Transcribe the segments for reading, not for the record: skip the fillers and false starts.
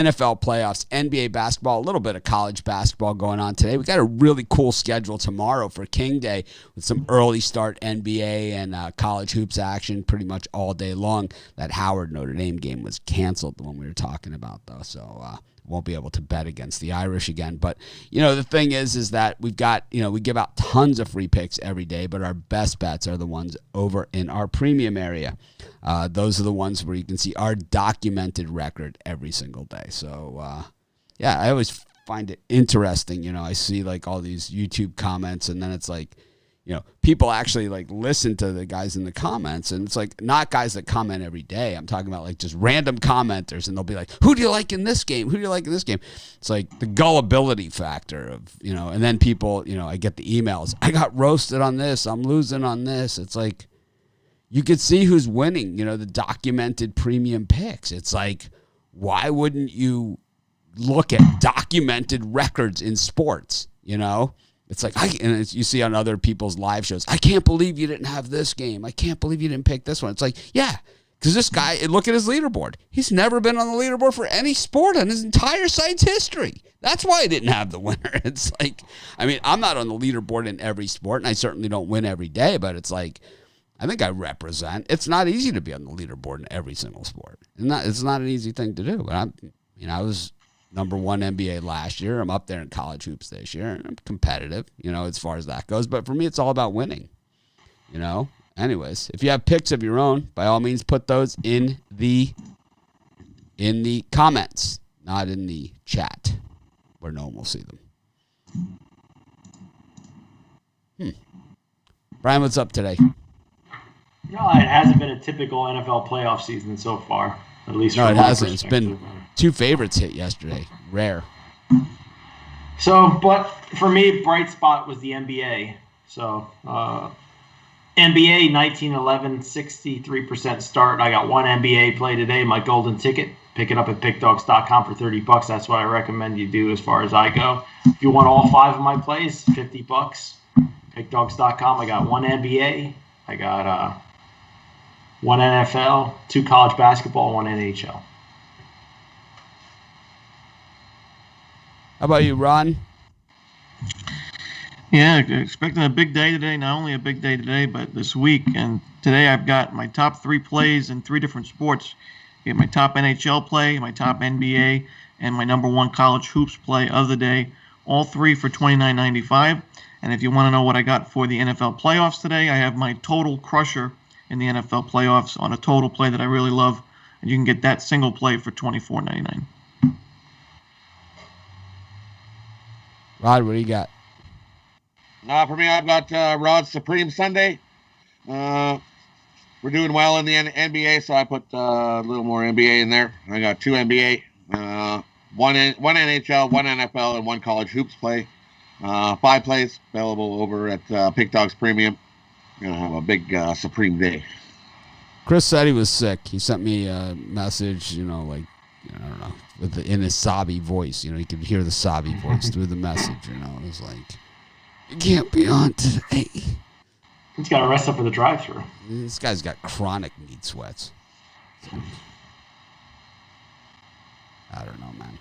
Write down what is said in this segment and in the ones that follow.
NFL playoffs, NBA basketball, a little bit of college basketball going on today. We got a really cool schedule tomorrow for King Day with some early start NBA and college hoops action pretty much all day long. That Howard Notre Dame game was canceled, the one we were talking about, though, so won't be able to bet against the Irish again. But, the thing is that we've got, we give out tons of free picks every day, but our best bets are the ones over in our premium area. Those are the ones where you can see our documented record every single day. So, I always find it interesting. I see like all these YouTube comments, and then it's like, people actually like listen to the guys in the comments, and it's like not guys that comment every day. I'm talking about like just random commenters, and they'll be like, who do you like in this game? Who do you like in this game? It's like the gullibility factor of, and then people, I get the emails. I got roasted on this. I'm losing on this. It's like, you could see who's winning, the documented premium picks. It's like, why wouldn't you look at documented records in sports, It's like, you see on other people's live shows, I can't believe you didn't have this game. I can't believe you didn't pick this one. It's like, yeah, because this guy, look at his leaderboard. He's never been on the leaderboard for any sport in his entire site's history. That's why I didn't have the winner. It's like, I'm not on the leaderboard in every sport, and I certainly don't win every day, but it's like, I think I represent. It's not easy to be on the leaderboard in every single sport. It's not an easy thing to do, but I was number one NBA last year. I'm up there in college hoops this year, and I'm competitive, as far as that goes. But for me, it's all about winning, Anyways, if you have picks of your own, by all means, put those in the comments, not in the chat, where no one will see them. Brian, what's up today? No, it hasn't been a typical NFL playoff season so far, at least. No, it hasn't. It's been two favorites hit yesterday. Rare. So, but for me, bright spot was the NBA. So, NBA 19-11, 63% start. I got one NBA play today, my golden ticket. Pick it up at pickdogs.com for $30. That's what I recommend you do as far as I go. If you want all 5 of my plays, $50. Pickdogs.com. I got one NBA. I got one NFL, 2 college basketball, 1 NHL. How about you, Ron? Yeah, expecting a big day today. Not only a big day today, but this week. And today I've got my top 3 plays in 3 different sports. I get my top NHL play, my top NBA, and my number 1 college hoops play of the day. All 3 for $29.95. And if you want to know what I got for the NFL playoffs today, I have my total crusher in the NFL playoffs on a total play that I really love. And you can get that single play for $24.99. Rod, what do you got? For me, I've got Rod's Supreme Sunday. We're doing well in the NBA, so I put a little more NBA in there. I got 2 NBA, one NHL, 1 NFL, and 1 college hoops play. 5 plays available over at Pick Dogs Premium. Gonna have a big Supreme day. Chris said he was sick. He sent me a message, I don't know, in his sobby voice. You could hear the sobby voice through the message. It was like, you can't be on today. He's got to rest up for the drive-thru. This guy's got chronic meat sweats. I don't know, man.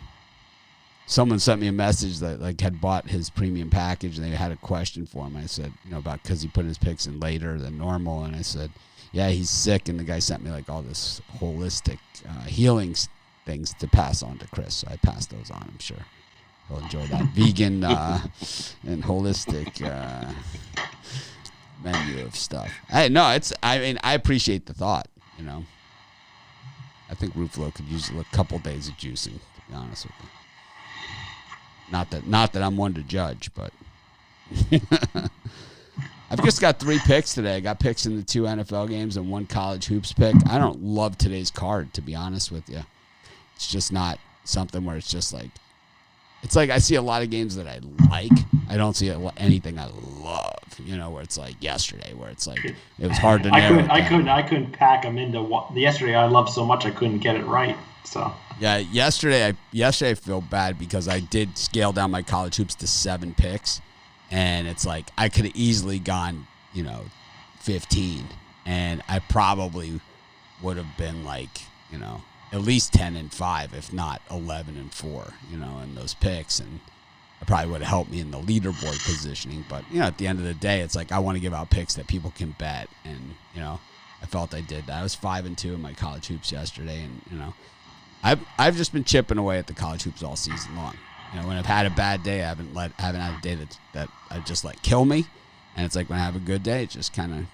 Someone sent me a message that had bought his premium package, and they had a question for him. I said, about because he put his picks in later than normal, and I said, yeah, he's sick, and the guy sent me all this holistic healing things to pass on to Chris. So I passed those on. I'm sure he'll enjoy that vegan and holistic menu of stuff. I appreciate the thought. I think Ruffalo could use a couple days of juicing, to be honest with you. Not that I'm one to judge, but I've just got 3 picks today. I got picks in the 2 NFL games and 1 college hoops pick. I don't love today's card, to be honest with you. It's just not something where it's just like, it's like I see a lot of games that I like. I don't see anything I love, where it's like yesterday, where it's like, it was hard to narrow. I couldn't pack them into what yesterday I loved so much I couldn't get it right. So yeah, yesterday I feel bad because I did scale down my college hoops to 7 picks, and it's like I could have easily gone, 15, and I probably would have been at least 10-5, if not 11-4, in those picks. And it probably would have helped me in the leaderboard positioning. But, at the end of the day, it's like I want to give out picks that people can bet. And, I felt I did that. I was 5-2 in my college hoops yesterday. And, I've just been chipping away at the college hoops all season long. When I've had a bad day, I haven't had a day that I just let kill me. And it's like when I have a good day, it just kind of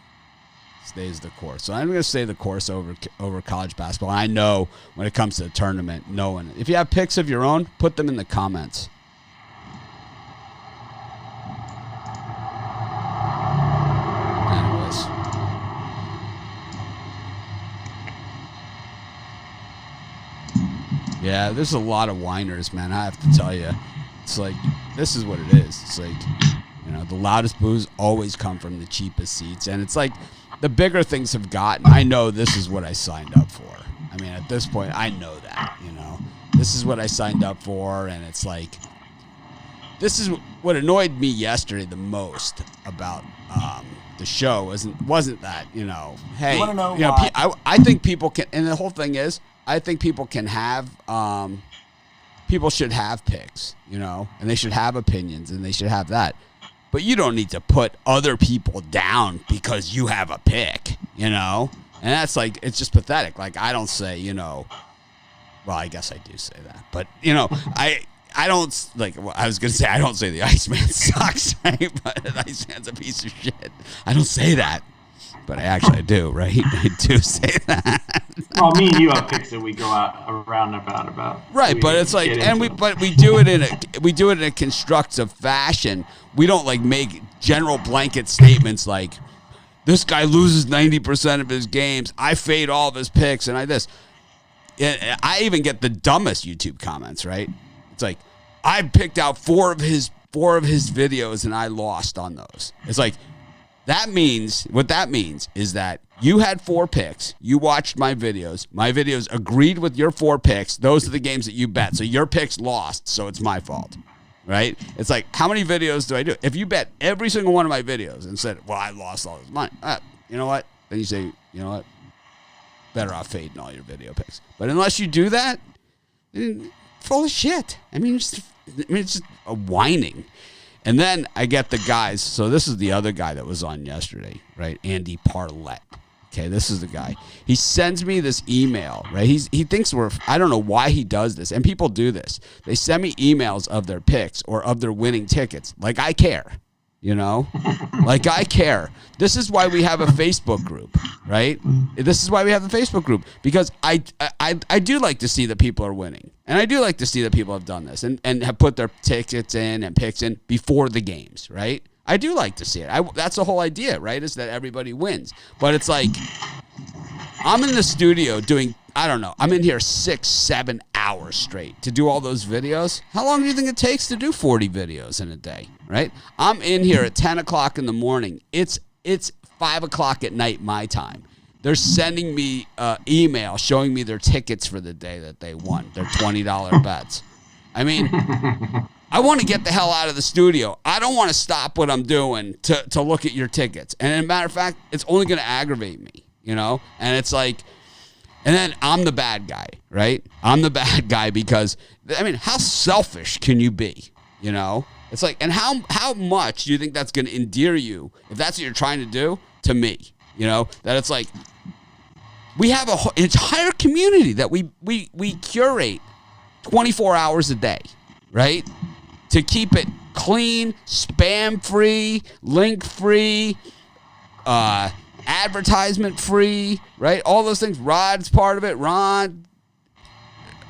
stays the course. So I'm going to stay the course over college basketball. And I know when it comes to the tournament, no one. If you have picks of your own, put them in the comments. Anyways. Yeah, there's a lot of whiners, man. I have to tell you. It's like, this is what it is. It's like, the loudest boos always come from the cheapest seats. And it's like, the bigger things have gotten, I know this is what I signed up for. I mean, at this point, I know that, This is what I signed up for, and it's like, this is what annoyed me yesterday the most about the show. Wasn't that, hey, I think people can, and the whole thing is, I think people can have, people should have picks, and they should have opinions, and they should have that. But you don't need to put other people down because you have a pick, And that's like, it's just pathetic. Like, I don't say, well, I guess I do say that. But, I don't, like, well, I was going to say, I don't say the Iceman sucks, right? But the Iceman's a piece of shit. I don't say that. But I actually do, right? I do say that. Well, me and you have picks that we go out around and about. Right, but it's like, and we do it in a constructive fashion. We don't like make general blanket statements like, this guy loses 90% of his games. I fade all of his picks, and I even get the dumbest YouTube comments, right? It's like, I picked out four of his videos, and I lost on those. It's like, what that means is that you had 4 picks. You watched my videos. My videos agreed with your 4 picks. Those are the games that you bet. So your picks lost, so it's my fault, right? It's like, how many videos do I do? If you bet every single one of my videos and said, well, I lost all this money, you know what? Then you say, you know what? Better off fading all your video picks. But unless you do that, full of shit. I mean, it's just a whining. And then I get the guys. So this is the other guy that was on yesterday, right? Andy Parlett. Okay, this is the guy. He sends me this email, right? He thinks I don't know why he does this. And people do this. They send me emails of their picks or of their winning tickets. Like I care, Like I care. This is why we have a Facebook group, right? This is why we have the Facebook group. Because I do like to see that people are winning. And I do like to see that people have done this and have put their tickets in and picks in before the games, right? I do like to see it. That's the whole idea, right? Is that everybody wins. But it's like, I'm in the studio doing, I don't know, I'm in here 6-7 hours straight to do all those videos. How long do you think it takes to do 40 videos in a day, right? I'm in here at 10 o'clock in the morning. It's 5 o'clock at night my time. They're sending me email showing me their tickets for the day that they won, their $20 bets. I mean, I want to get the hell out of the studio. I don't want to stop what I'm doing to look at your tickets. And as a matter of fact, it's only going to aggravate me, And it's like, and then I'm the bad guy, right? I'm the bad guy because, I mean, how selfish can you be, It's like, and how much do you think that's going to endear you, if that's what you're trying to do, to me? That it's like, we have an entire community that we curate 24 hours a day, right? To keep it clean, spam-free, link-free, advertisement-free, right? All those things. Rod's part of it. Ron,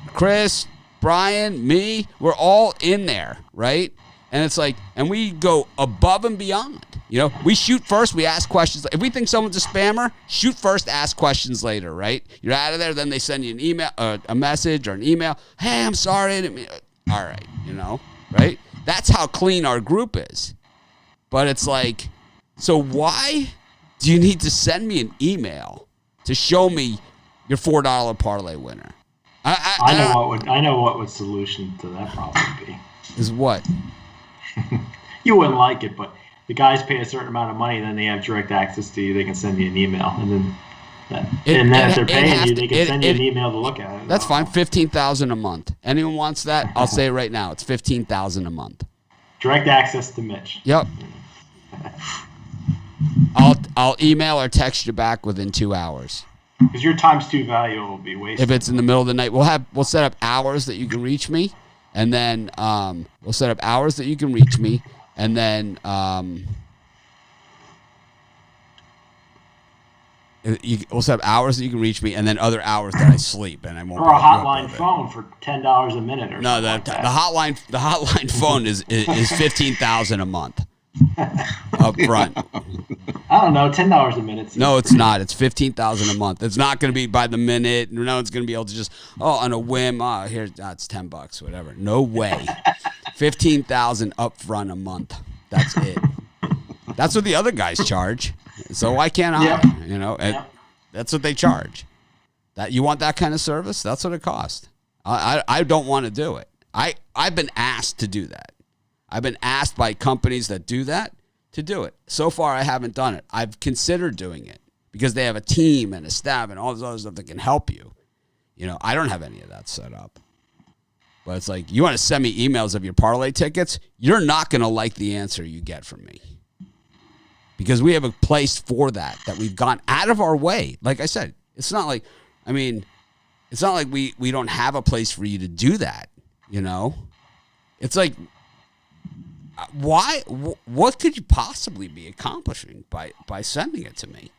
Chris, Brian, me, we're all in there, right? And it's like, and we go above and beyond. We shoot first, we ask questions. If we think someone's a spammer, shoot first, ask questions later, right? You're out of there, then they send you an email, a message or an email. Hey, I'm sorry. I didn't mean. All right, right? That's how clean our group is. But it's like, so why do you need to send me an email to show me your $4 parlay winner? I know what would solution to that problem be. Is what? You wouldn't like it, but the guys pay a certain amount of money, then they have direct access to you. They can send you an email, and then And then if they're paying you, they can send you an email to look at it. That's fine. $15,000 a month. Anyone wants that? I'll say it right now. It's $15,000 a month. Direct access to Mitch. Yep. I'll email or text you back within 2 hours. Because your times 2 value will be wasted. If it's in the middle of the night, we'll set up hours that you can reach me, and then we'll set up hours that you can reach me, and then we'll set up hours that you can reach me, and then other hours that I sleep, and I won't. Or a hotline phone for $10 a minute, or no, the hotline phone is $15,000 a month up front. I don't know, $10 a minute. No, it's not. It's $15,000 a month. It's not going to be by the minute. No, it's going to be able to just on a whim. It's $10, whatever. No way. $15,000 up front a month. That's it. That's what the other guys charge. So why can't I? Yep. You know, that's what they charge. That you want that kind of service? That's what it costs. I don't want to do it. I've been asked to do that. I've been asked by companies that do that to do it. So far, I haven't done it. I've considered doing it because they have a team and a staff and all this other stuff that can help you. You know, I don't have any of that set up. But it's like, you want to send me emails of your parlay tickets? You're not going to like the answer you get from me. Because we have a place for that we've gone out of our way. Like I said, it's not like we don't have a place for you to do that, you know? It's like, why? What could you possibly be accomplishing by sending it to me?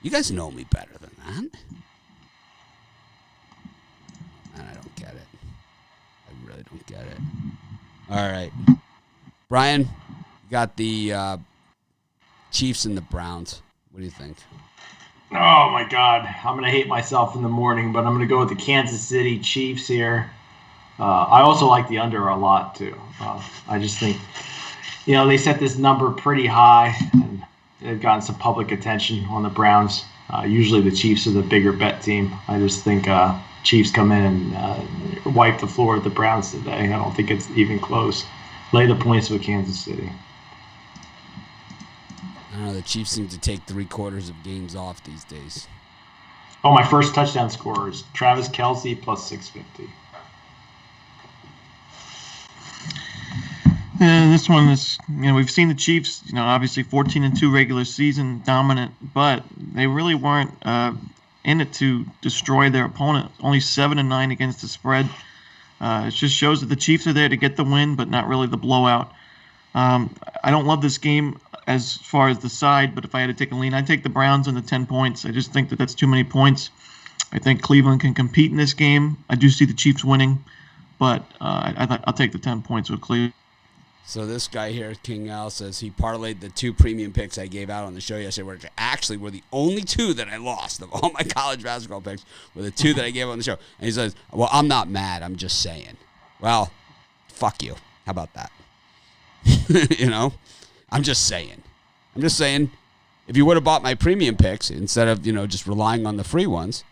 You guys know me better than that. And I don't get it. I really don't get it. All right. Brian, you got the Chiefs and the Browns. What do you think? Oh, my God. I'm going to hate myself in the morning, but I'm going to go with the Kansas City Chiefs here. I also like the under a lot, too. I just think, they set this number pretty high, and they've gotten some public attention on the Browns. Usually the Chiefs are the bigger bet team. I just think Chiefs come in and wipe the floor with the Browns today. I don't think it's even close. Lay the points with Kansas City. I don't know. The Chiefs seem to take 3/4 of games off these days. Oh, my first touchdown scorer is Travis Kelce plus 650. This one is, we've seen the Chiefs, obviously 14-2 regular season dominant, but they really weren't in it to destroy their opponent. Only 7-9 against the spread. It just shows that the Chiefs are there to get the win, but not really the blowout. I don't love this game as far as the side, but if I had to take a lean, I'd take the Browns on the 10 points. I just think that that's too many points. I think Cleveland can compete in this game. I do see the Chiefs winning, but I'll take the 10 points with Cleveland. So this guy here, King Al, says he parlayed the 2 premium picks I gave out on the show yesterday, which actually were the only 2 that I lost of all my college basketball picks, were the 2 that I gave on the show. And he says, well, I'm not mad. I'm just saying. Well, fuck you. How about that? I'm just saying. If you would have bought my premium picks instead of, just relying on the free ones,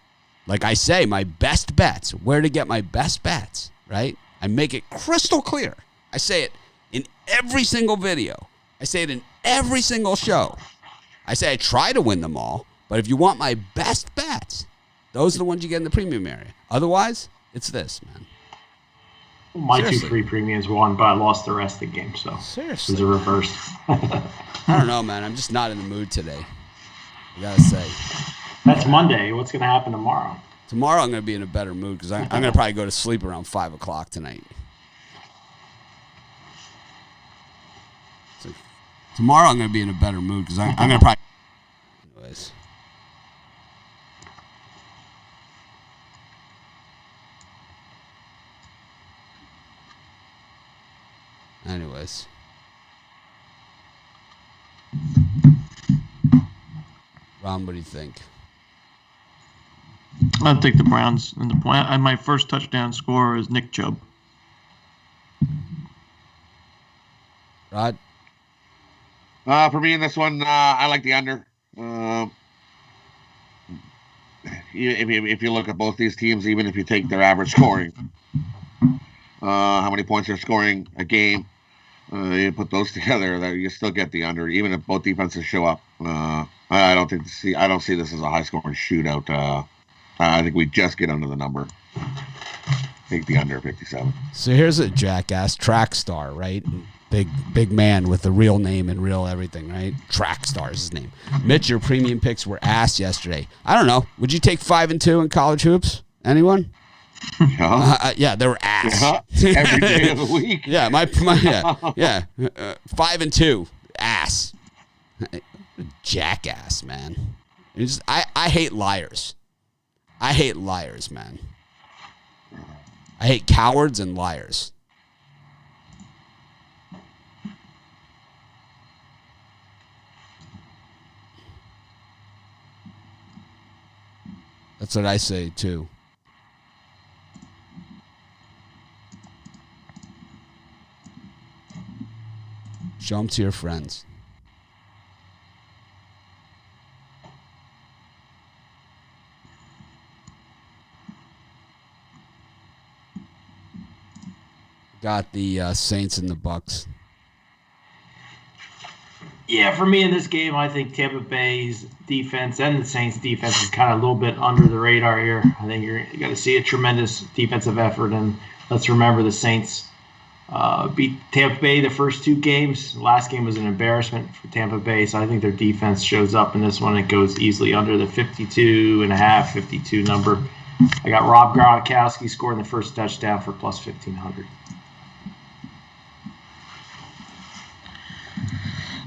like I say, my best bets, where to get my best bets, right? I make it crystal clear. I say it in every single video. I say it in every single show. I say I try to win them all, but if you want my best bets, those are the ones you get in the premium area. Otherwise, it's this, man. My Seriously. 2 free premiums won, but I lost the rest of the game, so Seriously. It was a reverse. I don't know, man. I'm just not in the mood today. I gotta say. That's Monday. What's going to happen tomorrow? Tomorrow I'm going to be in a better mood because I'm going to probably go to sleep around 5 o'clock tonight. Tomorrow I'm going to be in a better mood because I'm going to probably... Anyways. Ron, what do you think? I'll take the Browns. And my first touchdown scorer is Nick Chubb. Rod? For me in this one, I like the under. If you look at both these teams, even if you take their average scoring, how many points they're scoring a game, you put those together, you still get the under, even if both defenses show up. I don't see this as a high scoring shootout. I think we just get under the number. Take the under 57. So here's a jackass track star, right? Big man with the real name and real everything, right? Track star is his name. Mitch, your premium picks were ass yesterday. I don't know. Would you take 5-2 in college hoops? Anyone? Yeah, they were ass. Yeah, every day of the week. Yeah, my 5-2 ass. Jackass, man. I hate liars. I hate liars, man. I hate cowards and liars. That's what I say, too. Show them to your friends. Got the Saints and the Bucks. Yeah, for me in this game, I think Tampa Bay's defense and the Saints' defense is kind of a little bit under the radar here. I think you got to see a tremendous defensive effort, and let's remember the Saints beat Tampa Bay the first two games. The last game was an embarrassment for Tampa Bay, so I think their defense shows up in this one. It goes easily under the 52.5, 52 number. I got Rob Gronkowski scoring the first touchdown for plus 1,500.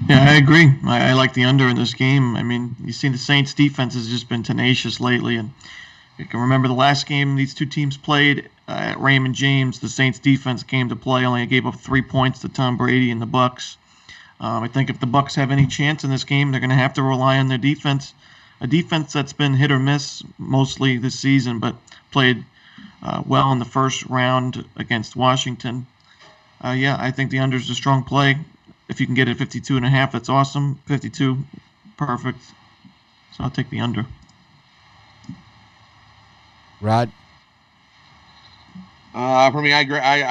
Yeah, I agree. I like the under in this game. I mean, you see the Saints defense has just been tenacious lately. And you can remember the last game these two teams played at Raymond James. The Saints defense came to play, only gave up 3 points to Tom Brady and the Bucs. I think if the Bucs have any chance in this game, they're going to have to rely on their defense. A defense that's been hit or miss mostly this season, but played well in the first round against Washington. Yeah, I think the under is a strong play. If you can get it 52.5, that's awesome. 52, perfect. So I'll take the under. Rod? For me, I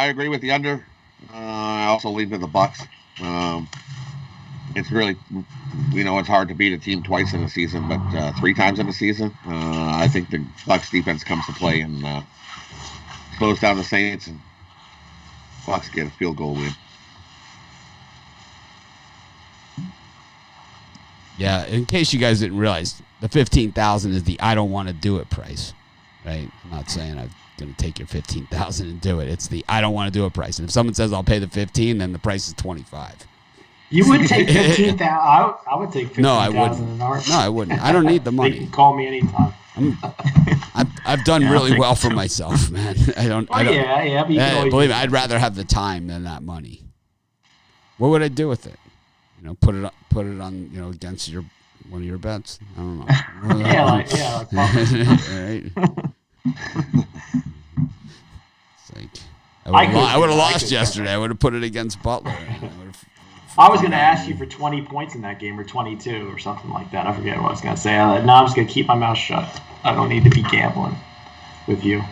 agree with the under. I also lean to the Bucks. It's really, it's hard to beat a team twice in a season, but 3 times in a season. I think the Bucks defense comes to play and slows down the Saints, and Bucks get a field goal win. Yeah, in case you guys didn't realize, the 15,000 is the I don't want to do it price, right? I'm not saying I'm going to take your 15,000 and do it. It's the I don't want to do it price. And if someone says I'll pay the 15, then the price is 25 You would take 15,000. I would take 15,000. No, I wouldn't. No, I wouldn't. I don't need the money. You can call me anytime. I've done really well for myself, man. I don't. But you can always believe me, I'd rather have the time than that money. What would I do with it? Put it on, against one of your bets. I don't know. like right. It's like I would have lost yesterday. I would have put it against Butler. I was going to ask you for 20 points in that game, or 22, or something like that. I forget what I was going to say. No, I'm just going to keep my mouth shut. I don't need to be gambling with you.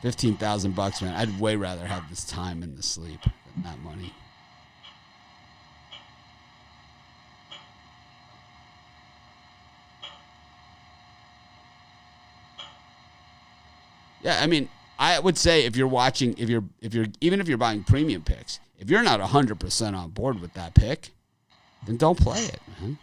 $15,000, man. I'd way rather have this time and the sleep than that money. Yeah, I mean, I would say if you're watching, even if you're buying premium picks, if you're not 100% on board with that pick, then don't play it, man.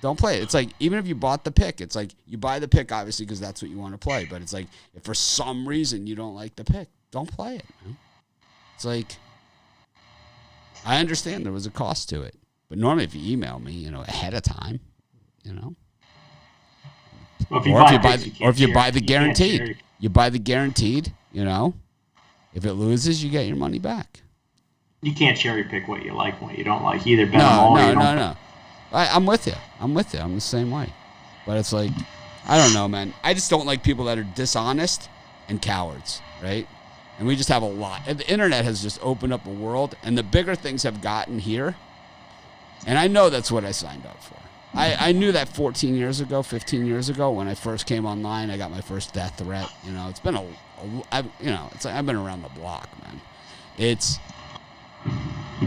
Don't play it. It's like, even if you bought the pick, it's like you buy the pick obviously because that's what you want to play. But it's like, if for some reason you don't like the pick, don't play it, man. It's like, I understand there was a cost to it, but normally if you email me, ahead of time, Well, if you buy the guaranteed, if it loses, you get your money back. You can't cherry pick what you like and what you don't like either. No. I'm with you. I'm the same way. But it's like, I don't know, man. I just don't like people that are dishonest and cowards, right? And we just have a lot. And the internet has just opened up a world, and the bigger things have gotten here. And I know that's what I signed up for. I knew that 15 years ago, when I first came online, I got my first death threat. It's been it's like I've been around the block, man.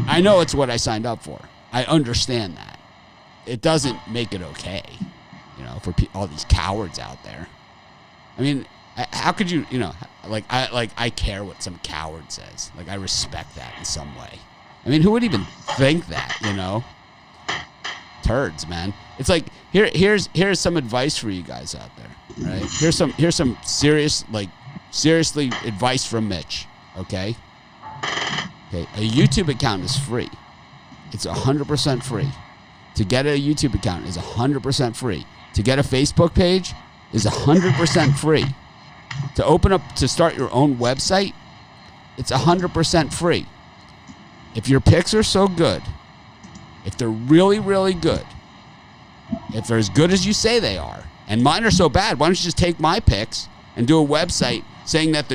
I know it's what I signed up for. I understand that. It doesn't make it okay, for all these cowards out there. I mean, how could you, I care what some coward says. Like, I respect that in some way. I mean, who would even think that, Turds, man. It's like, here's some advice for you guys out there, right? Here's some seriously advice from Mitch, okay? Okay, a YouTube account is free. It's 100% free. To get a YouTube account is 100% free. To get a Facebook page is 100% free. To start your own website, it's 100% free. If your picks are so good, if they're really, really good, if they're as good as you say they are, and mine are so bad, why don't you just take my picks and do a website saying that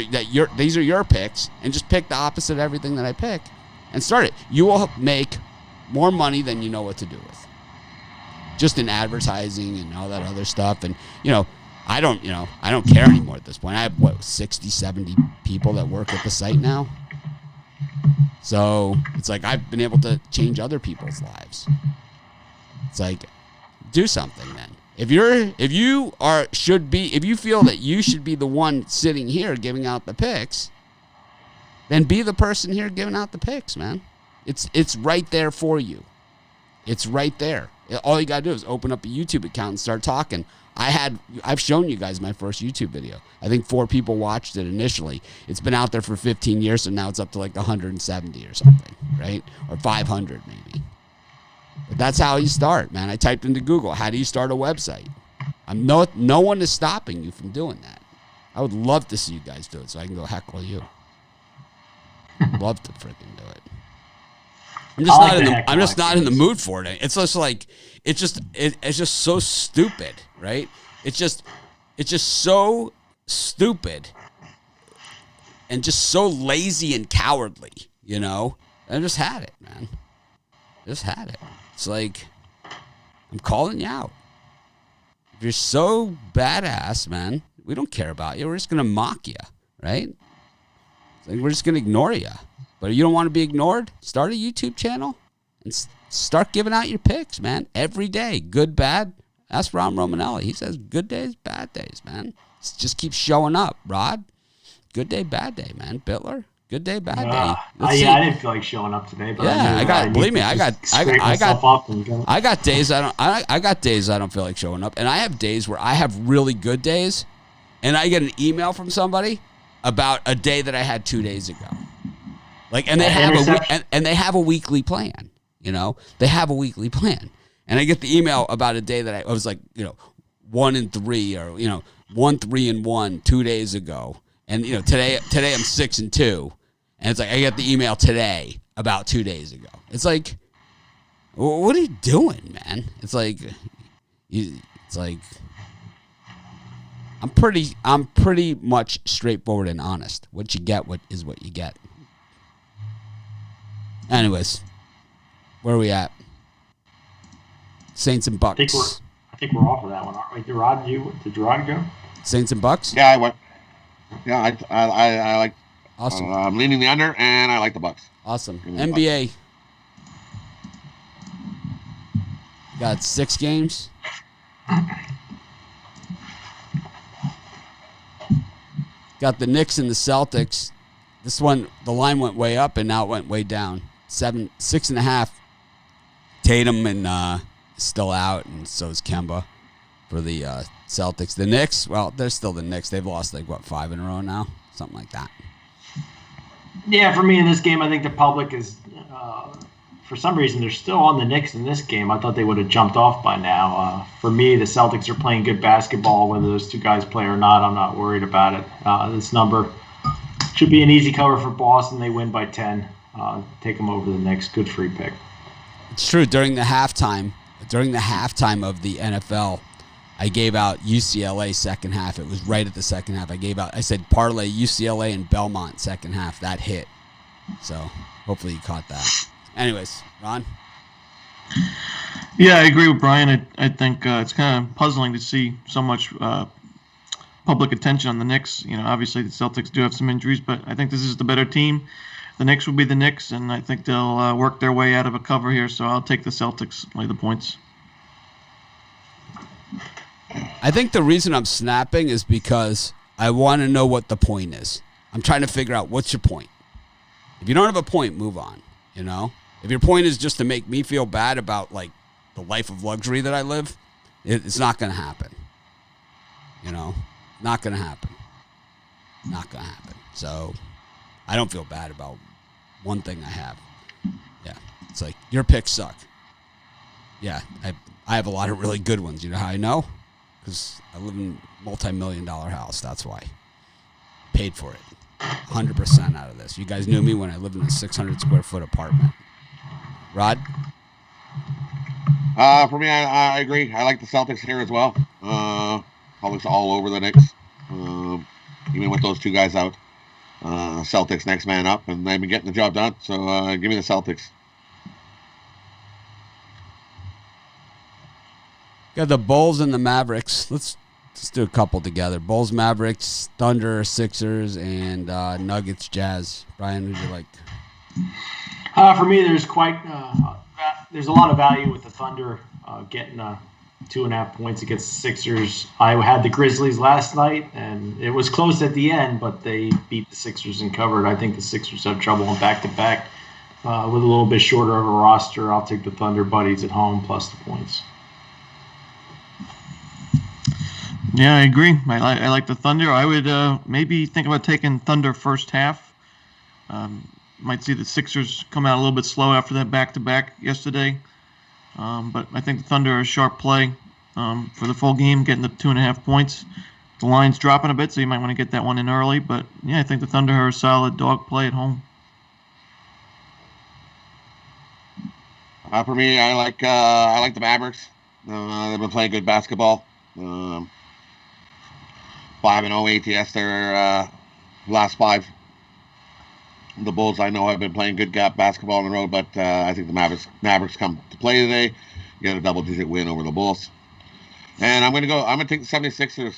these are your picks and just pick the opposite of everything that I pick and start it. You will make more money than you know what to do with. Just in advertising and all that other stuff. And, I don't care anymore at this point. I have, 60, 70 people that work at the site now. So it's like I've been able to change other people's lives. It's like, do something then. If you feel that you should be the one sitting here giving out the picks, then be the person here giving out the picks, man. It's right there for you. It's right there. All you gotta do is open up a YouTube account and start talking. I've shown you guys my first YouTube video. I think 4 people watched it initially. It's been out there for 15 years, so now it's up to like 170 or something, right? Or 500 maybe. But that's how you start, man. I typed into Google, how do you start a website? No one is stopping you from doing that. I would love to see you guys do it so I can go heckle you. Love to freaking do it. I'm just not in the mood for it. It's just like it's just so stupid, right? It's just so stupid and just so lazy and cowardly, I just had it, man. Just had it. It's like, I'm calling you out. If you're so badass, man, we don't care about you. We're just gonna mock you, right? It's like we're just gonna ignore you. But if you don't want to be ignored, start a YouTube channel and start giving out your picks, man. Every day, good, bad. Ask Ron Romanelli. He says good days, bad days, man. Just keep showing up, Rod. Good day, bad day, man. Bittler, good day, bad day. I didn't feel like showing up today, but I got days I got days I don't feel like showing up, and I have days where I have really good days, and I get an email from somebody about a day that I had 2 days ago. Like, and they have a weekly plan, They have a weekly plan. And I get the email about a day that I was like, 1-3 or, 1-3-1 2 days ago. And, today I'm 6-2. And it's like, I get the email today about 2 days ago. It's like, what are you doing, man? It's like, I'm pretty much straightforward and honest. What you get, what you get. Anyways, where are we at? Saints and Bucks. I think we're off of that one, aren't we? Rod, did Rod go? Saints and Bucks? Yeah, I went. Yeah, I like. Awesome. I'm leaning the under, and I like the Bucks. Awesome. NBA. Got 6 games. Got the Knicks and the Celtics. This one, the line went way up, and now it went way down. 6.5. Tatum and still out, and so is Kemba for the Celtics. The Knicks, well, they're still the Knicks. They've lost 5 in a row now, something like that. Yeah, for me in this game, I think the public is, for some reason, they're still on the Knicks in this game. I thought they would have jumped off by now. For me, the Celtics are playing good basketball. Whether those 2 guys play or not, I'm not worried about it. This number should be an easy cover for Boston. They win by 10. Take them over the Knicks. Good free pick. It's true. During the halftime of the NFL, I gave out UCLA second half. It was right at the second half. I said parlay UCLA and Belmont second half. That hit. So hopefully you caught that. Anyways, Ron? Yeah, I agree with Brian. I think it's kind of puzzling to see so much public attention on the Knicks. Obviously the Celtics do have some injuries, but I think this is the better team. the Knicks will be the Knicks, and I think they'll work their way out of a cover here. So I'll take the Celtics, lay the points. I think the reason I'm snapping is because I want to know what the point is. I'm trying to figure out what's your point. If you don't have a point, move on, you know? If your point is just to make me feel bad about, like, the life of luxury that I live, it's not going to happen. You know? Not going to happen. Not going to happen. So I don't feel bad about one thing I have. Yeah. It's like, your picks suck. Yeah. I have a lot of really good ones. You know how I know? Because I live in a multi-million-dollar house. That's why. Paid for it. 100% out of this. You guys knew me when I lived in a 600-square-foot apartment. Rod? For me, I agree. I like the Celtics here as well. Celtics all over the Knicks. Even with those two guys out. Celtics next man up, and they've been getting the job done. So give me the Celtics. Got the Bulls and the Mavericks. Let's do a couple together. Bulls, Mavericks, Thunder, Sixers, and Nuggets, Jazz. Brian, who'd you like? For me, there's there's a lot of value with the Thunder getting 2.5 points against the Sixers. I had the Grizzlies last night, and it was close at the end, but they beat the Sixers and covered. I think the Sixers have trouble in back-to-back with a little bit shorter of a roster. I'll take the Thunder buddies at home plus the points. Yeah, I agree. I like the Thunder. I would maybe think about taking Thunder first half. Might see the Sixers come out a little bit slow after that back-to-back yesterday. But I think the Thunder are a sharp play for the full game, getting the 2.5 points. The line's dropping a bit, so you might want to get that one in early. But, yeah, I think the Thunder are a solid dog play at home. For me, I like the Mavericks. They've been playing good basketball. 5-0 ATS their last 5. The Bulls, I know, have been playing good basketball on the road, but I think the Mavericks come to play today. Get a double-digit win over the Bulls. And I'm going to take the 76ers.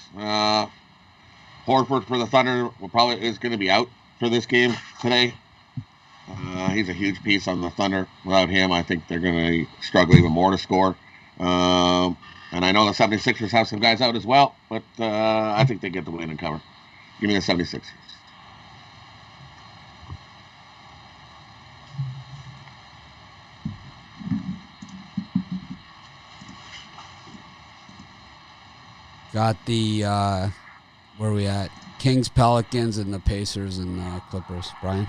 Horford for the Thunder is going to be out for this game today. He's a huge piece on the Thunder. Without him, I think they're going to struggle even more to score. And I know the 76ers have some guys out as well, but I think they get the win and cover. Give me the 76ers. Got the, where are we at? Kings, Pelicans, and the Pacers and Clippers. Brian?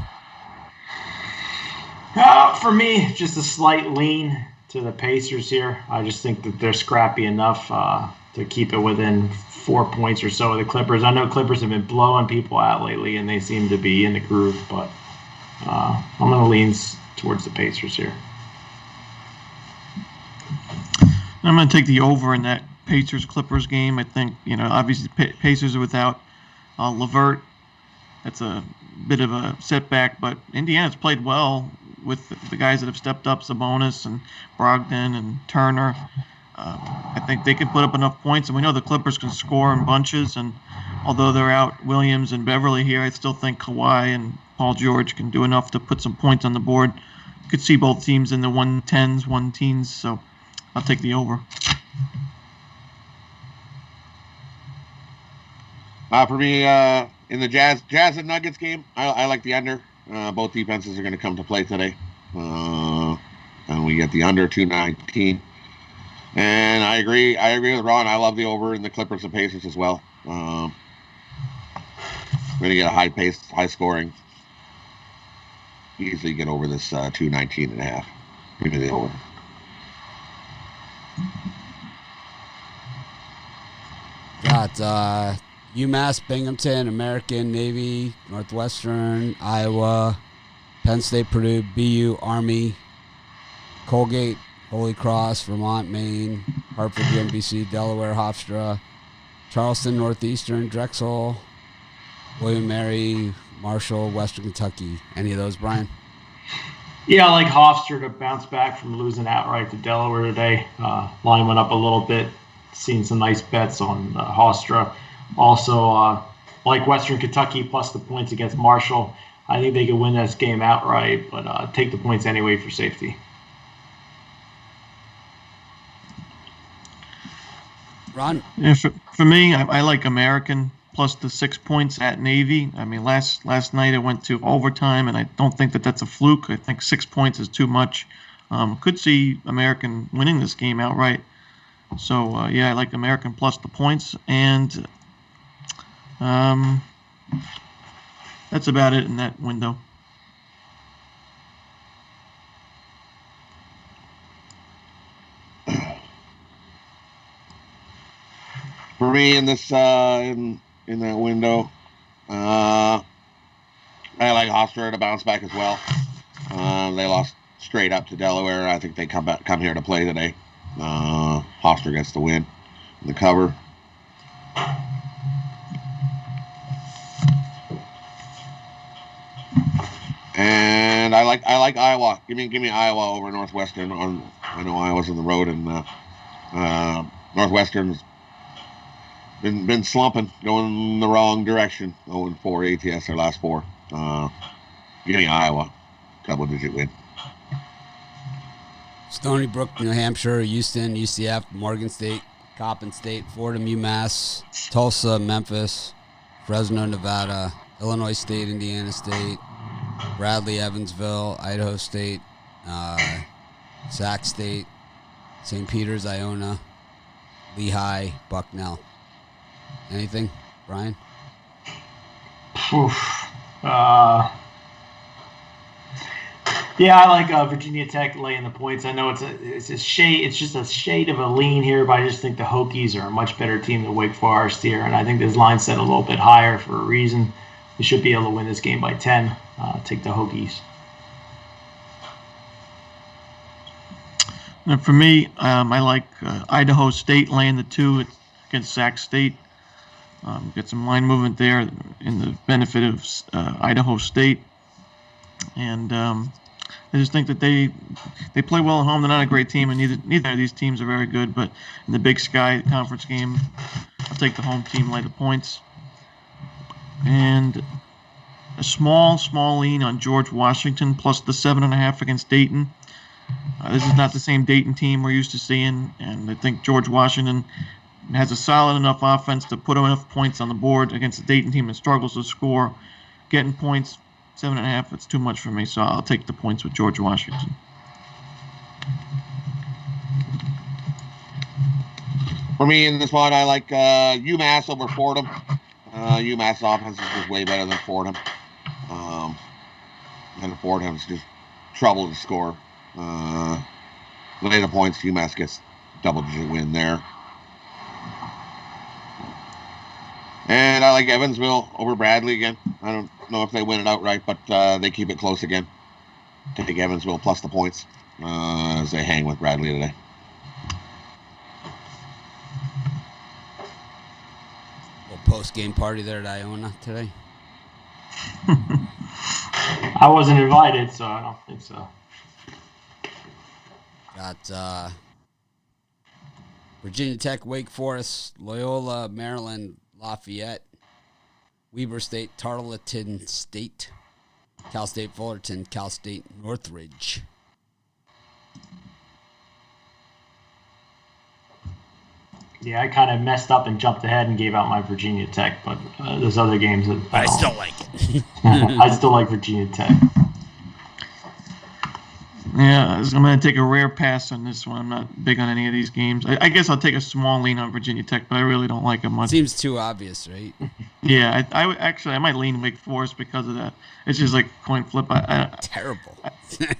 For me, just a slight lean to the Pacers here. I just think that they're scrappy enough to keep it within 4 points or so of the Clippers. I know Clippers have been blowing people out lately, and they seem to be in the groove, but I'm going to lean towards the Pacers here. I'm going to take the over in that Pacers-Clippers game. I think, obviously Pacers are without LeVert. That's a bit of a setback, but Indiana's played well with the guys that have stepped up, Sabonis and Brogdon and Turner. I think they can put up enough points, and we know the Clippers can score in bunches, and although they're out Williams and Beverly here, I still think Kawhi and Paul George can do enough to put some points on the board. You could see both teams in the 110s, 1-teens, so I'll take the over. For me, in the Jazz and Nuggets game, I like the under. Both defenses are going to come to play today. And we get the under 219. And I agree with Ron. I love the over in the Clippers and Pacers as well. We're going to get a high pace, high scoring. Easily get over this 219.5. Give me the over. Got UMass, Binghamton, American, Navy, Northwestern, Iowa, Penn State, Purdue, BU, Army, Colgate, Holy Cross, Vermont, Maine, Hartford, UMBC, Delaware, Hofstra, Charleston, Northeastern, Drexel, William Mary, Marshall, Western Kentucky. Any of those, Brian? Yeah, I like Hofstra to bounce back from losing outright to Delaware today. Line went up a little bit. Seen some nice bets on Hofstra. Also, like Western Kentucky plus the points against Marshall. I think they could win this game outright, but take the points anyway for safety. Ron? Yeah, for me, I like American plus the 6 points at Navy. I mean, last night it went to overtime, and I don't think that's a fluke. I think 6 points is too much. Could see American winning this game outright. So, I like American plus the points. And that's about it in that window. For me, in this in that window, I like Hofstra to bounce back as well. They lost straight up to Delaware. I think they come here to play today. Hofstra gets the win, the cover. And I like Iowa. Give me Iowa over Northwestern. I know Iowa's on the road, and Northwestern's been slumping, going the wrong direction. 0-4 ATS their last 4. Give me Iowa, double-digit win. Stony Brook, New Hampshire, Houston, UCF, Morgan State, Coppin State, Fordham, UMass, Tulsa, Memphis, Fresno, Nevada, Illinois State, Indiana State, Bradley, Evansville, Idaho State, Sac State, St. Peter's, Iona, Lehigh, Bucknell. Anything, Brian? Yeah, I like Virginia Tech laying the points. I know it's a shade. It's just a shade of a lean here, but I just think the Hokies are a much better team than Wake Forest here, and I think this line's set a little bit higher for a reason. We should be able to win this game by 10. Take the Hokies. And for me, I like Idaho State laying the 2 against Sac State. Get some line movement there in the benefit of Idaho State. And I just think that they play well at home. They're not a great team, and neither of these teams are very good. But in the Big Sky Conference game, I'll take the home team, lay the points. And a small lean on George Washington plus the 7.5 against Dayton. This is not the same Dayton team we're used to seeing, and I think George Washington has a solid enough offense to put enough points on the board against the Dayton team that struggles to score. Getting points, 7.5, it's too much for me, so I'll take the points with George Washington. For me in this one, I like UMass over Fordham. UMass offense is just way better than Fordham. And Fordham's just trouble to score. Lay the points, UMass gets double-digit win there. And I like Evansville over Bradley again. I don't know if they win it outright, but they keep it close again. Take Evansville plus the points as they hang with Bradley today. Little post-game party there at Iona today. I wasn't invited, so I don't think so. Got Virginia Tech, Wake Forest, Loyola, Maryland, Lafayette, Weber State, Tarleton State, Cal State Fullerton, Cal State Northridge. Yeah, I kind of messed up and jumped ahead and gave out my Virginia Tech, but there's other games that I still like it. I still like Virginia Tech. Yeah, I'm going to take a rare pass on this one. I'm not big on any of these games. I guess I'll take a small lean on Virginia Tech, but I really don't like them much. Seems too obvious, right? Yeah, I might lean Wake Forest because of that. It's just like a coin flip. Terrible.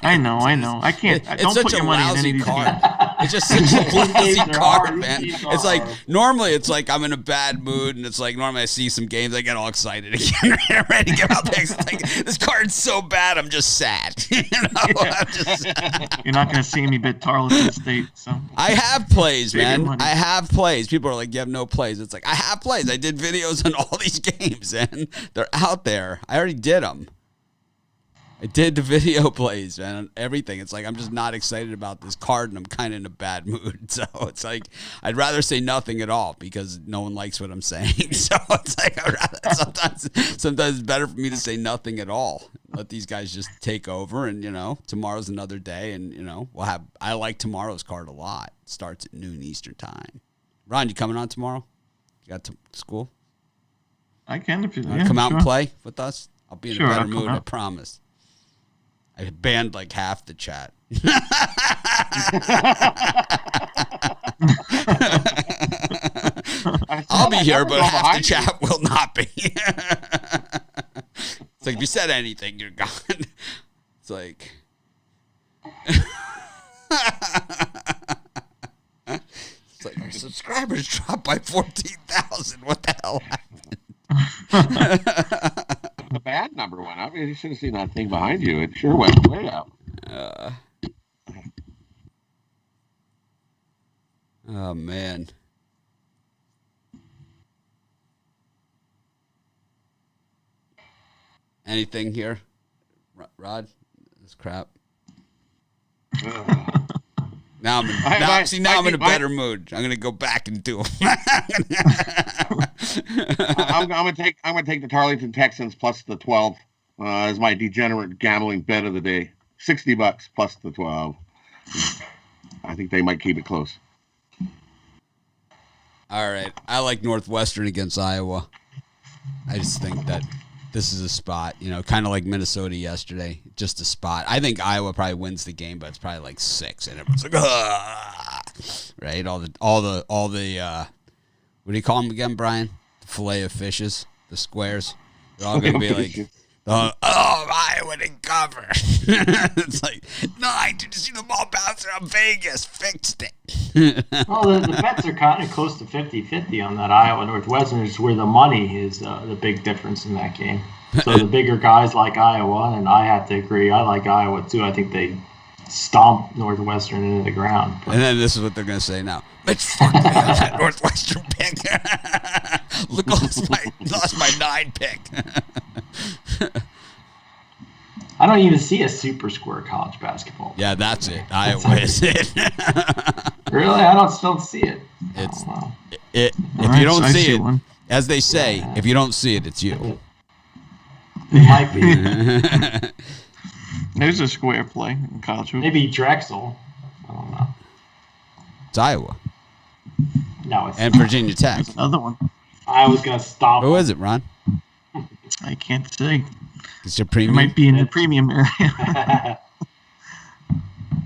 I know. I can't. It's don't such put a your money in lousy any of these card. games. It's just such a lousy These are card, hard. man. These are It's like hard. normally it's like I'm in a bad mood, and it's like normally I see some games, I get all excited again, ready to give out picks. It's like this card's so bad, I'm just sad. I'm just sad. You're not going to see me bet Tarleton State. So I have plays, Save your man. money. I have plays. People are like, you have no plays. It's like, I have plays. I did videos on all these games, and they're out there. I already did them. I did the video plays, man, everything. It's like I'm just not excited about this card, and I'm kind of in a bad mood. So it's like I'd rather say nothing at all because no one likes what I'm saying. So it's like I'd rather, sometimes it's better for me to say nothing at all. Let these guys just take over, and tomorrow's another day, and we'll have. I like tomorrow's card a lot. It starts at noon Eastern time. Ron, you coming on tomorrow? You got to school? I can if you Come out and play with us. I'll be in a better I'll mood. I promise. I banned like half the chat. I'll be here, but half the chat will not be. It's like if you said anything, you're gone. It's like. It's like our subscribers dropped by 14,000. What the hell happened? The bad number went up. You should have seen that thing behind you. It sure went way up. Oh, man. Anything here? Rod? This crap. Now I'm in a better mood. I'm gonna go back and do them. I'm gonna take the Tarleton Texans plus the 12 as my degenerate gambling bet of the day. $60 plus the 12. I think they might keep it close. All right, I like Northwestern against Iowa. I just think that this is a spot, kind of like Minnesota yesterday, just a spot. I think Iowa probably wins the game, but it's probably like 6, and everyone's like, right? All the what do you call them again, Brian? The fillet of fishes, the squares. They're all gonna be like, Iowa didn't cover. It's like, no, did you see the ball bounce around Vegas? Fixed it. Well, the bets are kind of close to 50-50 on that Iowa Northwestern, is where the money is the big difference in that game. So the bigger guys like Iowa, and I have to agree, I like Iowa too. I think they stomp Northwestern into the ground. And then this is what they're going to say now. Let's fuck me on that Northwestern pick. Look, lost my 9 pick. I don't even see a super square college basketball. Yeah, that's it. Iowa is it. Really? I don't see it. If you don't see it, as they say, if you don't see it, it's you. It might be. There's a square play in college. Maybe Drexel. I don't know. It's Iowa. No, it's and Virginia Tech. There's another one. I was going to stop. Who is it, Ron? I can't say. It's your premium. It might be in the premium area.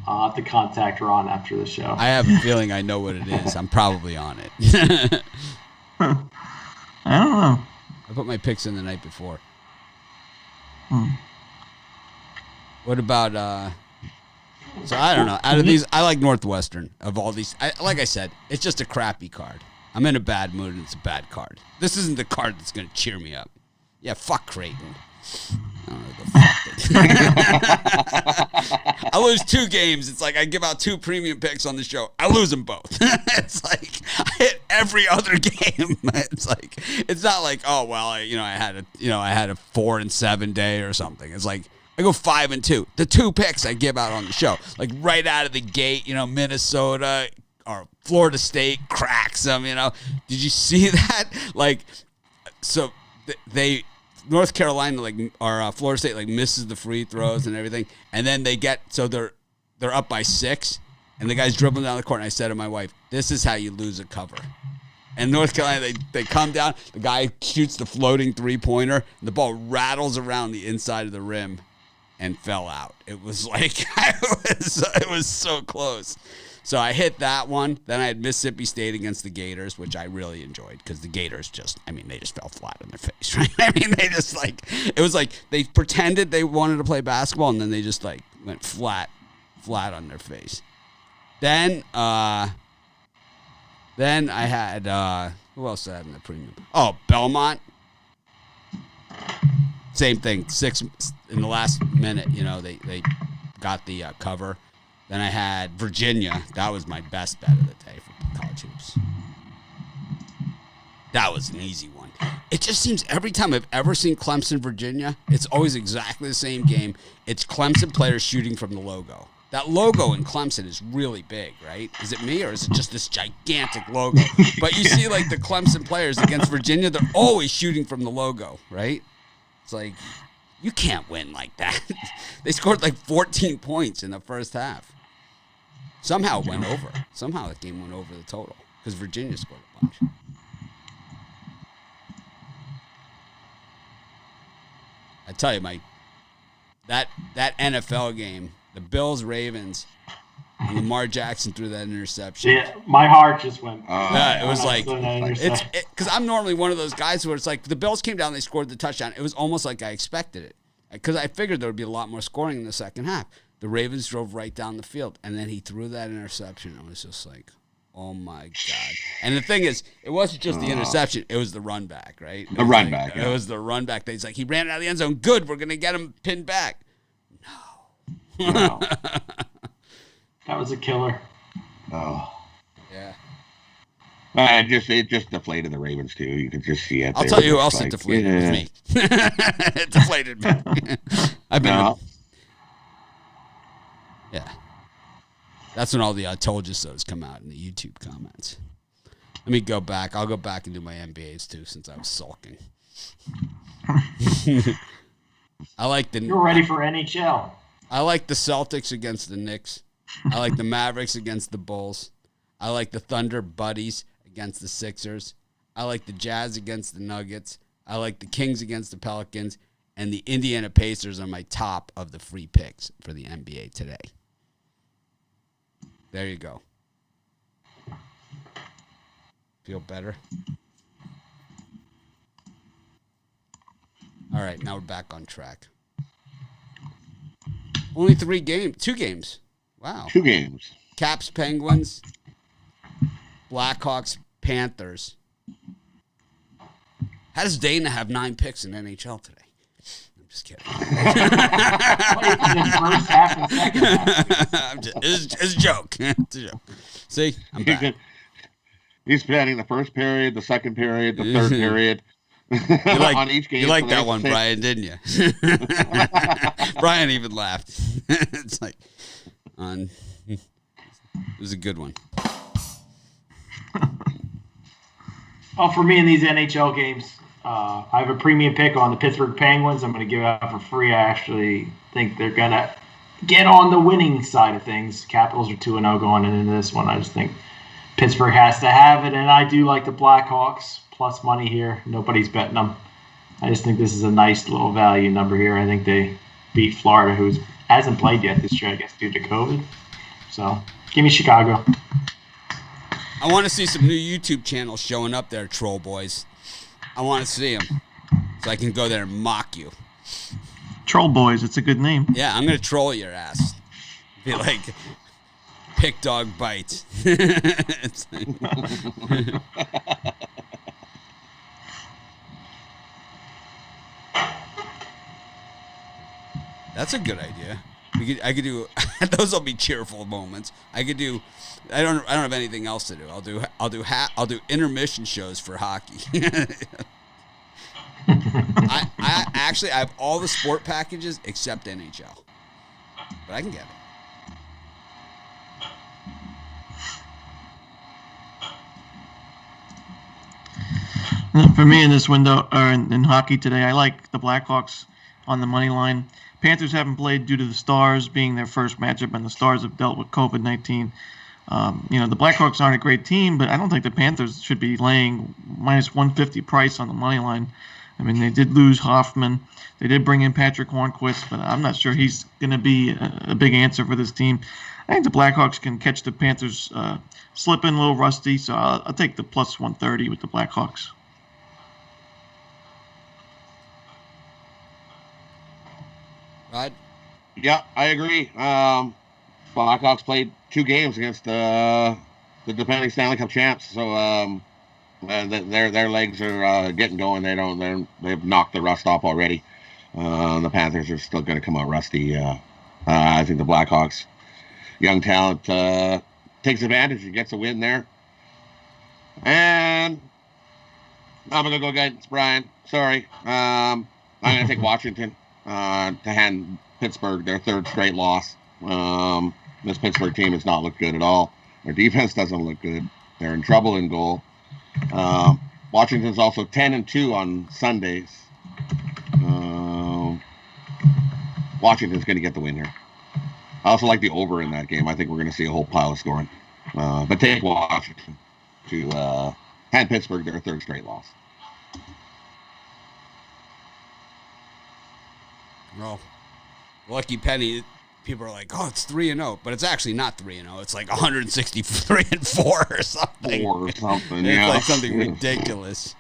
I'll have to contact Ron after the show. I have a feeling I know what it is. I'm probably on it. I don't know. I put my picks in the night before. What about so I don't know. Out of these, I like Northwestern. Of all these, like I said, it's just a crappy card. I'm in a bad mood, and it's a bad card. This isn't the card that's going to cheer me up. Yeah, fuck Creighton. I don't know what the fuck. I lose 2 games. It's like I give out 2 premium picks on the show. I lose them both. It's like I hit every other game. It's like it's not like, oh well, I had a 4-7 day or something. It's like I go 5-2. The 2 picks I give out on the show, like right out of the gate, Minnesota or Florida State cracks them. Did you see that? Like, so they. North Carolina or Florida State misses the free throws and everything, and then they're up by 6, and the guy's dribbling down the court. And I said to my wife, "This is how you lose a cover." And North Carolina, they come down. The guy shoots the floating 3-pointer, and the ball rattles around the inside of the rim, and fell out. It was like it was so close. So I hit that one. Then I had Mississippi State against the Gators, which I really enjoyed because the Gators they just fell flat on their face, right? They just it was like they pretended they wanted to play basketball, and then they just went flat on their face. Then I had, who else did I have in the premium? Oh, Belmont. Same thing, 6 in the last minute, they got the cover. Then I had Virginia. That was my best bet of the day for college hoops. That was an easy one. It just seems every time I've ever seen Clemson, Virginia, it's always exactly the same game. It's Clemson players shooting from the logo. That logo in Clemson is really big, right? Is it me or is it just this gigantic logo? But you see like the Clemson players against Virginia, they're always shooting from the logo, right? It's like, you can't win like that. They scored like 14 points in the first half. Somehow it went over. Somehow that game went over the total because Virginia scored a bunch. I tell you, Mike, that NFL game, the Bills-Ravens, and Lamar Jackson threw that interception. Yeah, my heart just went. It was like, it's because I'm normally one of those guys where it's like the Bills came down, they scored the touchdown. It was almost like I expected it because I figured there would be a lot more scoring in the second half. The Ravens drove right down the field, and then he threw that interception. I was just like, oh, my God. And the thing is, it wasn't just the interception. It was the run back, right? The run back. It was the run back. He's like, he ran out of the end zone. Good, we're going to get him pinned back. No. That was a killer. Oh. Yeah. It just deflated the Ravens, too. You could just see it. I'll tell you who else it deflated with me. It deflated me. I've been... Yeah. That's when all the I told you so's come out in the YouTube comments. Let me go back. I'll go back and do my NBAs too since I was sulking. I like the... You're ready for NHL. I like the Celtics against the Knicks. I like the Mavericks against the Bulls. I like the Thunder Buddies against the Sixers. I like the Jazz against the Nuggets. I like the Kings against the Pelicans. And the Indiana Pacers are my top of the free picks for the NBA today. There you go. Feel better? All right, now we're back on track. Only 2 games. Wow. 2 games. Caps, Penguins, Blackhawks, Panthers. How does Dana have 9 picks in NHL today? I'm just kidding. First half and second half. It's a joke. It's a joke. See, I'm back. He's betting the first period, the second period, the third period. On each game. You liked that one, Brian, didn't you? Brian even laughed. It's like, it was a good one. Oh, for me in these NHL games, I have a premium pick on the Pittsburgh Penguins. I'm going to give out for free. I actually think they're going to get on the winning side of things. Capitals are 2-0 going into this one. I just think Pittsburgh has to have it, and I do like the Blackhawks plus money here. Nobody's betting them. I just think this is a nice little value number here. I think they beat Florida, who hasn't played yet this year, I guess, due to COVID. So, give me Chicago. I want to see some new YouTube channels showing up there, troll boys. I want to see them so I can go there and mock you. Troll Boys, it's a good name. Yeah, I'm going to troll your ass. Be like, pick dog bites. It's like, that's a good idea. I could do those will be cheerful moments. I could do I don't have anything else to do. I'll do intermission shows for hockey. I have all the sport packages except NHL. But I can get it. For me in this window, or in hockey today, I like the Blackhawks on the money line. Panthers haven't played due to the Stars being their first matchup, and the Stars have dealt with COVID-19. The Blackhawks aren't a great team, but I don't think the Panthers should be laying minus 150 price on the money line. I mean, they did lose Hoffman. They did bring in Patrick Hornquist, but I'm not sure he's going to be a big answer for this team. I think the Blackhawks can catch the Panthers slipping a little rusty, so I'll take the plus 130 with the Blackhawks. Rod? Yeah, I agree. Blackhawks played 2 games against the defending Stanley Cup champs, so their legs are getting going. They've knocked the rust off already. The Panthers are still going to come out rusty. I think the Blackhawks, young talent, takes advantage and gets a win there. And I'm gonna go against Brian. Sorry. I'm gonna take Washington to hand Pittsburgh their third straight loss. This Pittsburgh team has not looked good at all. Their defense doesn't look good. They're in trouble in goal. Washington's also 10-2 on Sundays. Washington's going to get the win here. I also like the over in that game. I think we're going to see a whole pile of scoring. But take Washington to hand Pittsburgh their third straight loss. Well, lucky penny. People are like, oh, it's 3-0, but it's actually not 3-0. It's like 163-4 or something. Yeah. It's like something ridiculous.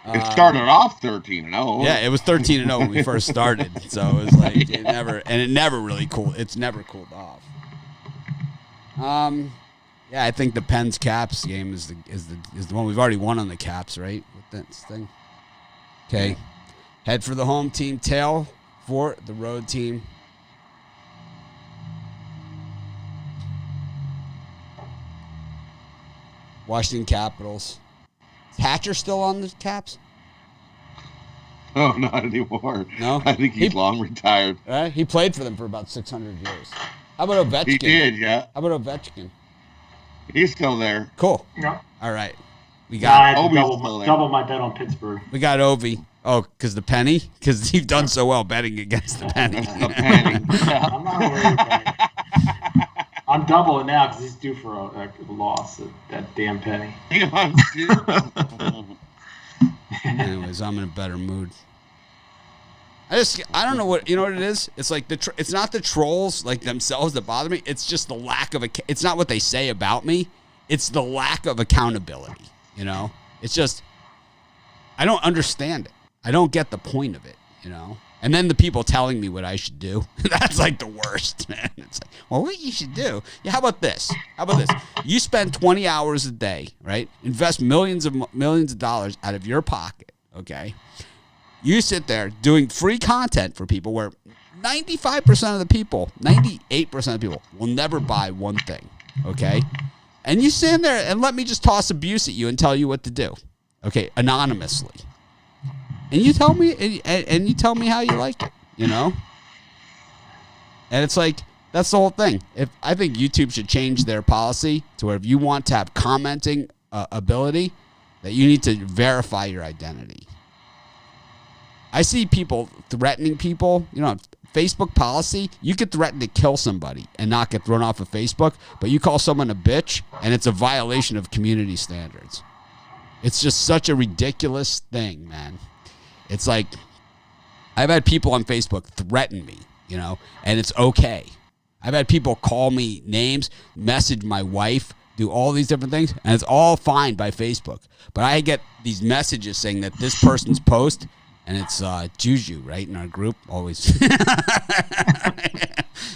It started off 13-0. Yeah, it was 13-0 when we first started. So it was like it never really cooled. It's never cooled off. Yeah, I think the Pens Caps game is the one we've already won on the Caps, right? With this thing. Okay, head for the home team, tail for the road team. Washington Capitals. Is Hatcher still on the Caps? No, not anymore. No? I think he's long retired. Right? He played for them for about 600 years. How about Ovechkin? He did, yeah. How about Ovechkin? He's still there. Cool. Yeah. All right. We I got had to Ovi's double my bet on Pittsburgh. we got Ovi. Oh, because the penny? Because you've done so well betting against the penny. A penny. I'm not worried about it. I'm doubling now because he's due for a loss. That damn penny. Anyways, I'm in a better mood. I don't know what it is. It's like it's not the trolls like themselves that bother me. It's just the lack of it's not what they say about me. It's the lack of accountability. It's just I don't understand it. I don't get the point of it. And then the people telling me what I should do. That's like the worst, man. It's like, well, what you should do? Yeah, how about this? You spend 20 hours a day, right? Invest millions of dollars out of your pocket, okay? You sit there doing free content for people where 95% of the people, 98% of the people will never buy one thing, okay? And you stand there and let me just toss abuse at you and tell you what to do, okay, anonymously. And you tell me, and you tell me how you like it, And it's like that's the whole thing. I think YouTube should change their policy to where if you want to have commenting ability, that you need to verify your identity. I see people threatening people. Facebook policy, you could threaten to kill somebody and not get thrown off of Facebook, but you call someone a bitch, and it's a violation of community standards. It's just such a ridiculous thing, man. It's like I've had people on Facebook threaten me, and it's okay. I've had people call me names, message my wife, do all these different things, and it's all fine by Facebook. But I get these messages saying that this person's post, and it's Juju, right, in our group, always.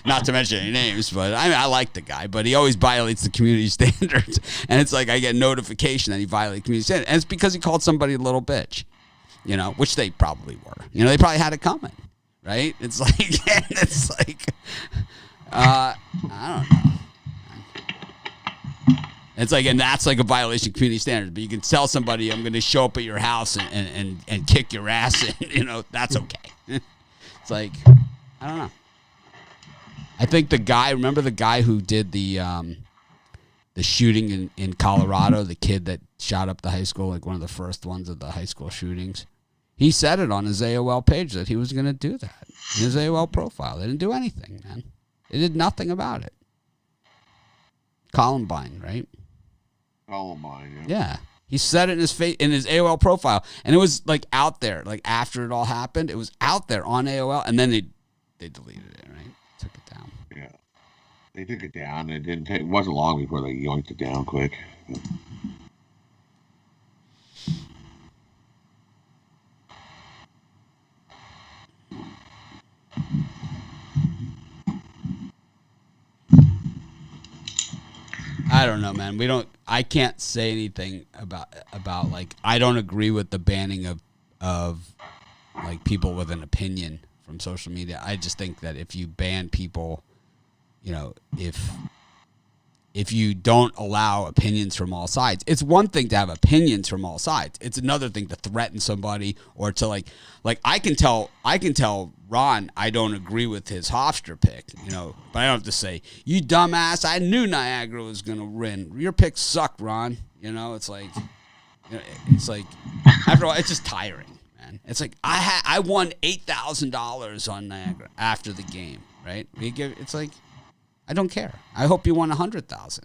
Not to mention any names, but I like the guy, but he always violates the community standards. And it's like I get notification that he violated community standards. And it's because he called somebody a little bitch. Which they probably were. They probably had it coming, right? It's like, I don't know. It's like, and that's like a violation of community standards. But you can tell somebody, I'm going to show up at your house and kick your ass, and that's okay. It's like, I don't know. I think remember the guy who did the shooting in Colorado, the kid that shot up the high school, like one of the first ones of the high school shootings. He said it on his AOL page that he was going to do that in his AOL profile. They didn't do anything, man. They did nothing about it. Columbine, right? Columbine, yeah. Yeah. He said it in his AOL profile, and it was like out there, like after it all happened, it was out there on AOL, and then they deleted it, right? Took it down. Yeah. They took it down. It wasn't long before they yoinked it down quick. I don't know, man. I can't say anything about like I don't agree with the banning of like people with an opinion from social media. I just think that if you ban people, if if you don't allow opinions from all sides. It's one thing to have opinions from all sides. It's another thing to threaten somebody or to like I can tell Ron I don't agree with his Hofstra pick, but I don't have to say, you dumbass, I knew Niagara was going to win. Your pick sucked, Ron. It's like after all, it's just tiring, man. It's like I won $8,000 on Niagara after the game, right? It's like, I don't care. I hope you won 100,000.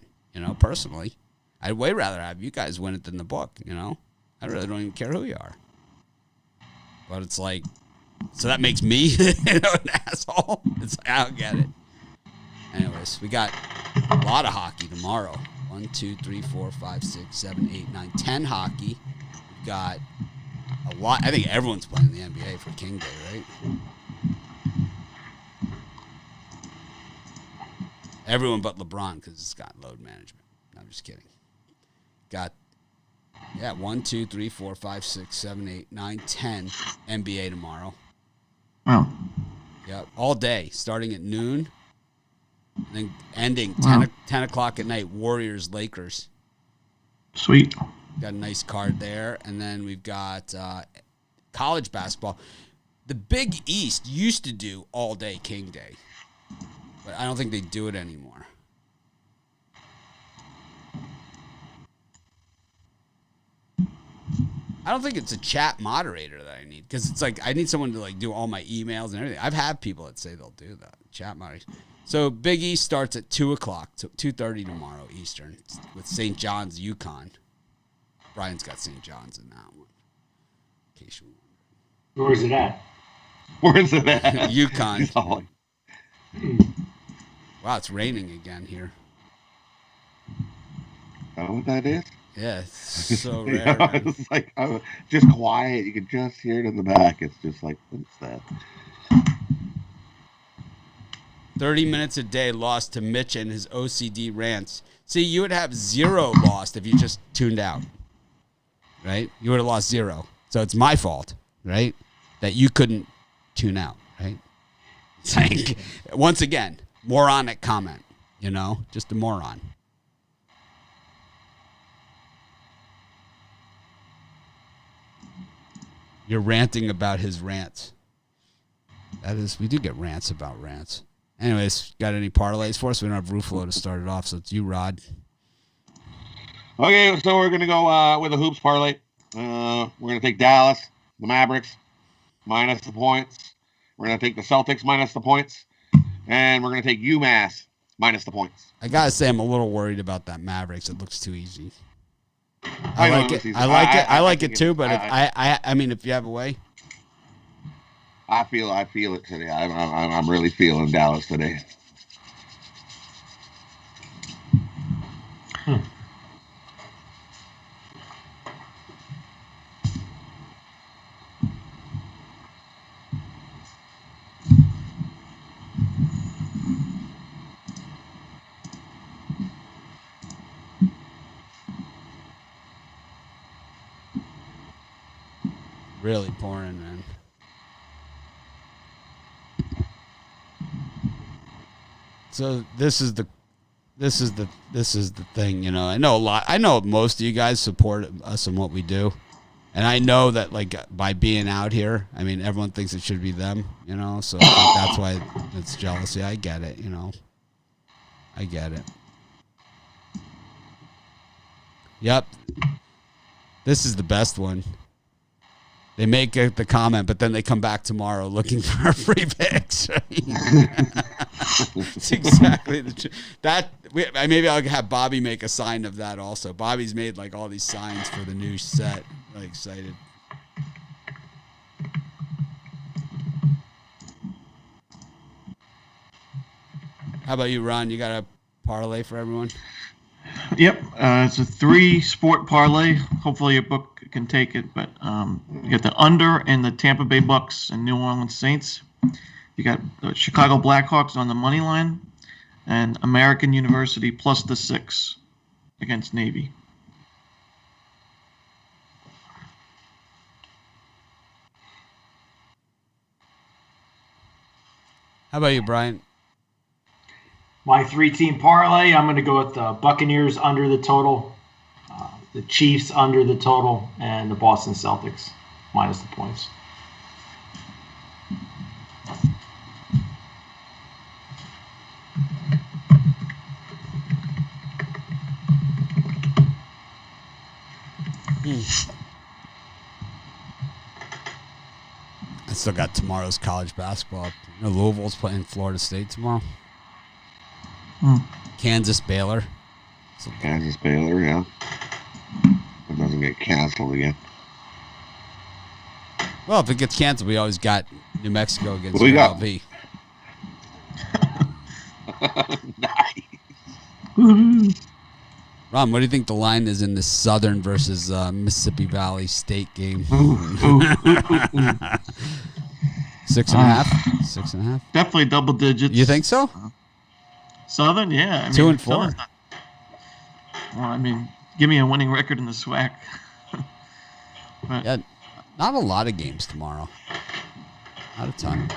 Personally, I'd way rather have you guys win it than the book. I really don't even care who you are. But it's like, so that makes me an asshole. It's like, I don't get it. Anyways, we got a lot of hockey tomorrow. 1, 2, 3, 4, 5, 6, 7, 8, 9, 10 hockey. We got a lot. I think everyone's playing the NBA for King Day, right? Everyone but LeBron because it's got load management. No, I'm just kidding. Got, 1, 2, 3, 4, 5, 6, 7, 8, 9, 10 NBA tomorrow. Wow. Yeah, all day, starting at noon, and then ending 10 o'clock at night, Warriors, Lakers. Sweet. Got a nice card there. And then we've got college basketball. The Big East used to do all day King Day. But I don't think they do it anymore. I don't think it's a chat moderator that I need because it's like I need someone to like do all my emails and everything. I've had people that say they'll do that, chat moderators. So Big East starts at 2 o'clock, so 2:30 tomorrow Eastern with St. John's, UConn. Brian's got St. John's in that one. In case you Where is it at? Where's it at? UConn. Oh. Wow, it's raining again here. Know what that is? Yeah, it's so rare. Man. It's like just quiet. You can just hear it in the back. It's just like, what's that? 30 minutes a day lost to Mitch and his OCD rants. See, you would have 0 lost if you just tuned out, right? You would have lost 0. So it's my fault, right, that you couldn't tune out, right? It's like, once again, moronic comment, just a moron. You're ranting about his rants. That is, we do get rants about rants. Anyways, got any parlays for us? We don't have Ruffalo to start it off, so it's you, Rod. Okay, so we're going to go with a hoops parlay. We're going to take Dallas, the Mavericks, minus the points. We're going to take the Celtics minus the points. And we're going to take UMass minus the points. I got to say, I'm a little worried about that Mavericks. It looks too easy. I like it. I like it too, but I mean, if you have a way. I feel it today. I'm really feeling Dallas today. Really pouring, man. So this is the thing, I know a lot. I know most of you guys support us in what we do, and I know that like by being out here, I mean everyone thinks it should be them, So I think that's why it's jealousy. I get it, I get it. Yep, this is the best one. They make the comment, but then they come back tomorrow looking for free picks. Right? It's exactly the truth. Maybe I'll have Bobby make a sign of that also. Bobby's made like all these signs for the new set. Really excited. How about you, Ron? You got a parlay for everyone? Yep, it's a 3-sport parlay. Hopefully your book can take it, but you got the under in the Tampa Bay Bucks and New Orleans Saints. You got the Chicago Blackhawks on the money line, and American University plus the 6 against Navy. How about you, Brian? My 3-team parlay, I'm going to go with the Buccaneers under the total, the Chiefs under the total, and the Boston Celtics minus the points. I still got tomorrow's college basketball. You know, Louisville's playing Florida State tomorrow. Kansas Baylor. Kansas Baylor, yeah. It doesn't get canceled again. Well, if it gets canceled, we always got New Mexico against We got- UNLV. Nice. Ron, what do you think the line is in this Southern versus Mississippi Valley State game? 6.5? 6.5? Definitely double digits. You think so? Southern, yeah. I mean, 2 and 4. Southern's not- well, I mean, give me a winning record in the SWAC. But Yeah, not a lot of games tomorrow. Not a ton.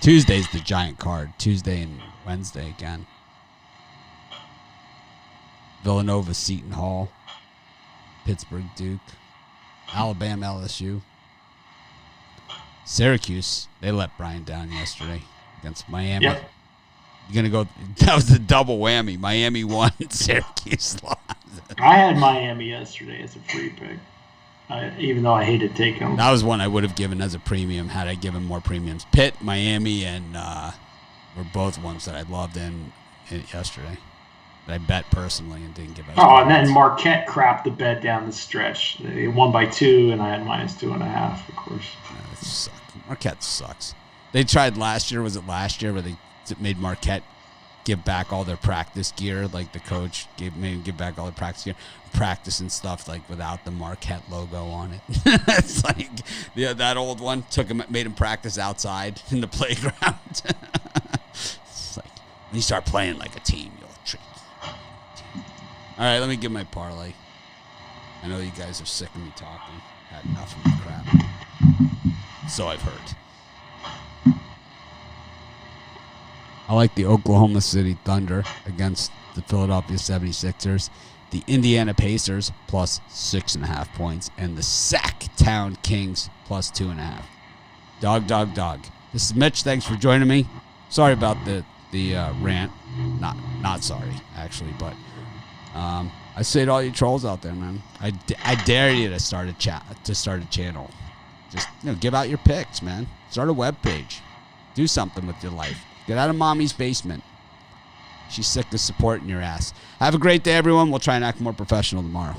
Tuesday's the giant card. Tuesday and Wednesday again. Villanova, Seton Hall, Pittsburgh, Duke, Alabama, LSU, Syracuse. They let Brian down yesterday against Miami. Yep. You're gonna go. That was the double whammy. Miami won, Syracuse lost. I had Miami yesterday as a free pick, even though I hated taking them. That was one I would have given as a premium had I given more premiums. Pitt, Miami, and were both ones that I loved in yesterday. That I bet personally and didn't give out. Oh, and then Marquette crapped the bed down the stretch. They won by 2, and I had minus 2.5, of course. Yeah, it sucked. Marquette sucks. They tried last year. Was it last year where they made Marquette give back all their practice gear? Like the coach made him give back all their practice gear, practice and stuff like without the Marquette logo on it. It's like that old one made him practice outside in the playground. It's like when you start playing like a team, you'll treat. All right, let me give my parlay. I know you guys are sick of me talking. Had enough of my crap. So I've heard. I like the Oklahoma City Thunder against the Philadelphia 76ers, the Indiana Pacers plus 6.5 points, and the Sacktown Kings plus 2.5. Dog. This is Mitch. Thanks for joining me. Sorry about the rant. Not sorry, actually, but I say to all you trolls out there, man, I dare you to start a channel. Just give out your picks, man. Start a web page. Do something with your life. Get out of mommy's basement. She's sick of supporting your ass. Have a great day, everyone. We'll try and act more professional tomorrow.